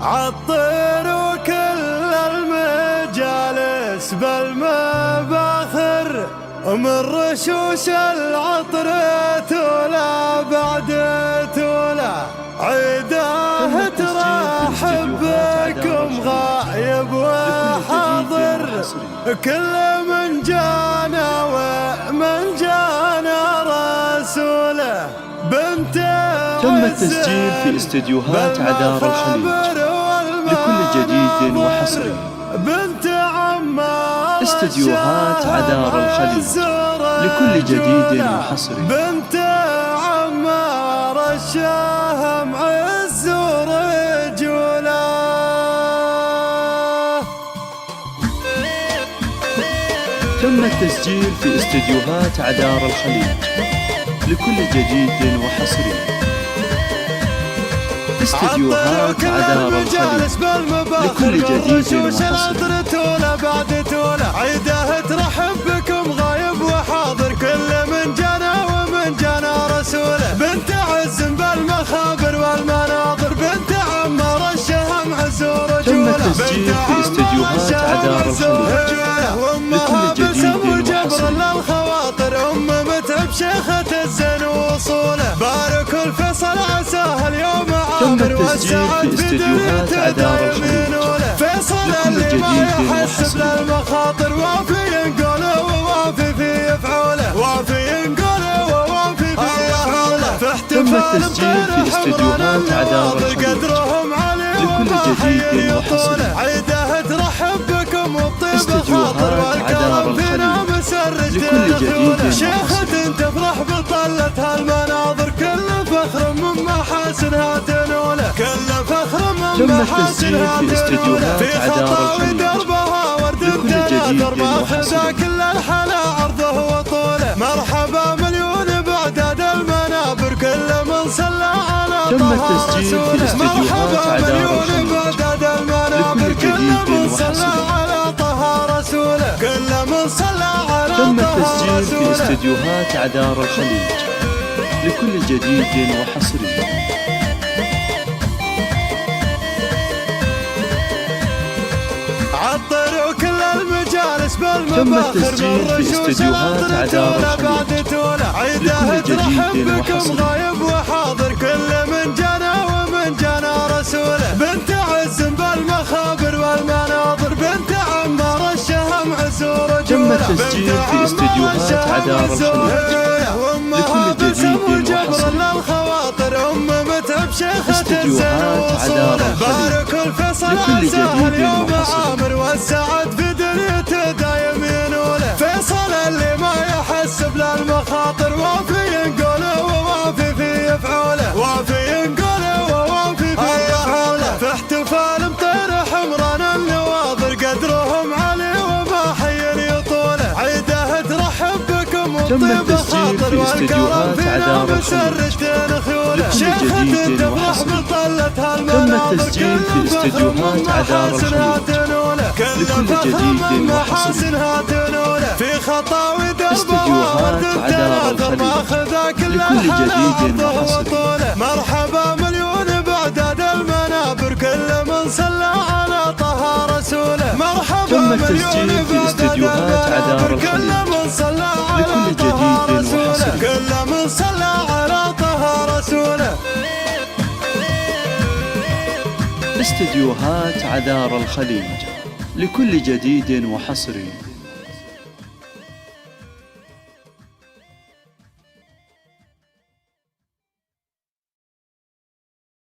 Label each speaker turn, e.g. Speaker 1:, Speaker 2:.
Speaker 1: عطر وكل المجالس بالمباخر، ومن رشوش العطر تولا بعد تولا، عيده ترحب بكم غايب وحاضر، كل من جانا ومن جانا رسوله. بنت
Speaker 2: تم التسجيل في استديوهات عدار الخليج لكل جديد وحصري.
Speaker 1: بنت عمار
Speaker 2: استديوهات عدار الخليج لكل جديد وحصري.
Speaker 1: بنت عمار الشهم عز ورجوله.
Speaker 2: تم التسجيل في استديوهات عدار الخليج لكل جديد وحصري. استديوهات عدار الخليج لكل جديد وحصري.
Speaker 1: تولا بعد تولا، عيده ترحب بكم غايب وحاضر، كل من جانا ومن جانا رسوله. بنت عز بالمخابر والمناظر، بنت عمار الشهم عز ورجوله.
Speaker 2: تم التسجيل في استديوهات عدار الخليج لكل جديد وحصري.
Speaker 1: للخواطر أم متعب شيخة الزين وصوله، بارك الفيصل عساه اليوم عامر والسعد
Speaker 2: في استديوهات عدار الخليج
Speaker 1: فيصل اللي ما يحسب للمخاطر، وافي ينقوله ووافي في يفعوله، وافي ينقوله ووافي في يفعوله. في احتفال
Speaker 2: في استديوهات عدار الخليج لكل جديد وحصري.
Speaker 1: عيده ترحب بكم وبطيب
Speaker 2: استديوهات عدار الخليج لكل جديد
Speaker 1: شيخة تفرح بطلتها المناظر، كل فخر من محاسنها تنوله، كل فخر من محاسنها
Speaker 2: في استديوهات عدار الخليج
Speaker 1: دربها ورد
Speaker 2: لكل
Speaker 1: ماخذ كل الحلا عرضه وطوله. مرحبا مليون بعداد المنابر، كل من صلى على
Speaker 2: تم التسجيل في استديوهات عدار الخليج لكل جديد وحصري.
Speaker 1: كل من صلى على
Speaker 2: تم التسجيل في استديوهات عدار الخليج لكل جديد وحصري.
Speaker 1: عطر وكل المجالس
Speaker 2: تم التسجيل في استديوهات عدار الخليج لكل جديد وحصري.
Speaker 1: غايب وحاضر، كل من جانا ومن جانا رسوله. بنت عز بالمخابر والمناظر، بنت عمار الشهم عز ورجوله.
Speaker 2: تم التسجيل في استديوهات عدار الخليج لكل جديد وحصري.
Speaker 1: للخواطر أم متعب شيخة
Speaker 2: استديوهات عدار
Speaker 1: بارك الفيصل
Speaker 2: لكل جديد
Speaker 1: وحصري. والسعد في دنيته دايم ينوله، فيصل اللي ما يحسب للمخاطر، وافي ينقوله ووافي في يفعوله، وافي ينقوله ووافي في يفعوله. في احتفال مطير حمران النواظر، قدرهم علي وما حي يطوله، عيده ترحب بكم
Speaker 2: تم التسجيل في استديوهات عدار الخليج لكل جديد وحصري. تم التسجيل في استديوهات عدار الخليج لكل جديد وحصري.
Speaker 1: في خطاوي
Speaker 2: استديوهات عدار الخليج لكل جديد وحصري.
Speaker 1: مرحبا مليون بعداد المنابر، كل من صلى على طه رسوله. مرحبا
Speaker 2: تم التسجيل في استديوهات عدار الخليج لكل جديد وحصري.
Speaker 1: كل من صلى على طه رسوله.
Speaker 2: استديوهات عدار الخليج لكل جديد وحصري.